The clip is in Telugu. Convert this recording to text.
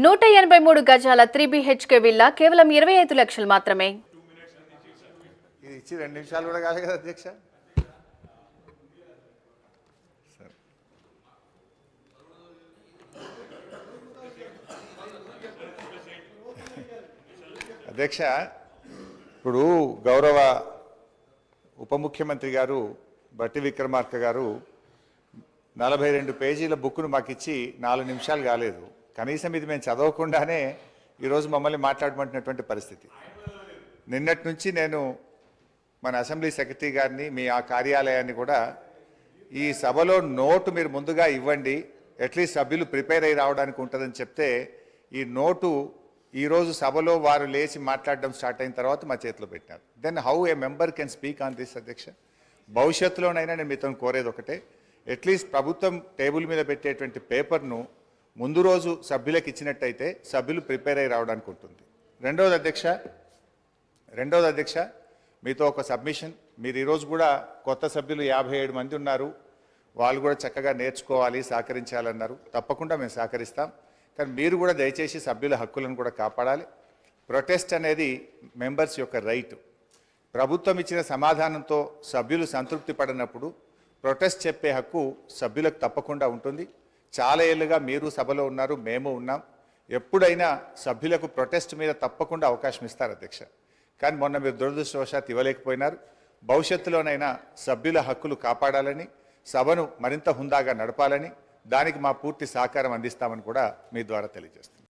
183 గజాల 3 BHK విల్లా కేవలం 25 లక్షలు మాత్రమే. ఇది ఇచ్చి 2 నిమిషాలు కూడా కాలేదు కదా అధ్యక్ష. అధ్యక్ష, ఇప్పుడు గౌరవ ఉప ముఖ్యమంత్రి గారు బట్టి విక్రమార్క గారు 42 పేజీల బుక్ను మాకు ఇచ్చి 4 నిమిషాలు కాలేదు. కనీసం ఇది మేము చదవకుండానే ఈరోజు మమ్మల్ని మాట్లాడమంటున్నటువంటి పరిస్థితి. నిన్నటి నుంచి నేను మన అసెంబ్లీ సెక్రటరీ గారిని, మీ ఆ కార్యాలయాన్ని కూడా ఈ సభలో నోటు మీరు ముందుగా ఇవ్వండి, అట్లీస్ట్ సభ్యులు ప్రిపేర్ అయ్యి రావడానికి ఉంటుందని చెప్తే ఈ నోటు ఈరోజు సభలో వారు లేచి మాట్లాడడం స్టార్ట్ అయిన తర్వాత మా చేతిలో పెట్టినారు. Then how a member can speak on this అధ్యక్ష? భవిష్యత్తులోనైనా నేను మీతో కోరేది ఒకటే, అట్లీస్ట్ ప్రభుత్వం టేబుల్ మీద పెట్టేటువంటి పేపర్ను ముందు రోజు సభ్యులకు ఇచ్చినట్టయితే సభ్యులు ప్రిపేర్ అయ్యి రావడానికి ఉంటుంది. రెండవది అధ్యక్ష, మీతో ఒక సబ్మిషన్. మీరు ఈరోజు కూడా కొత్త సభ్యులు 57 మంది ఉన్నారు, వాళ్ళు కూడా చక్కగా నేర్చుకోవాలి, సహకరించాలన్నారు. తప్పకుండా మేము సహకరిస్తాం. కానీ మీరు కూడా దయచేసి సభ్యుల హక్కులను కూడా కాపాడాలి. ప్రొటెస్ట్ అనేది మెంబర్స్ యొక్క రైట్. ప్రభుత్వం ఇచ్చిన సమాధానంతో సభ్యులు సంతృప్తి పడినప్పుడు ప్రొటెస్ట్ చెప్పే హక్కు సభ్యులకు తప్పకుండా ఉంటుంది. చాలా ఏళ్ళుగా మీరు సభలో ఉన్నారు, మేము ఉన్నాం. ఎప్పుడైనా సభ్యులకు ప్రొటెస్ట్ మీద తప్పకుండా అవకాశం ఇస్తారు అధ్యక్ష. కానీ మొన్న మీరు దురదృష్టవశాత్తు ఇవ్వలేకపోయినారు. భవిష్యత్తులోనైనా సభ్యుల హక్కులు కాపాడాలని, సభను మరింత హుందాగా నడపాలని, దానికి మా పూర్తి సహకారం అందిస్తామని కూడా మీ ద్వారా తెలియజేస్తున్నాం.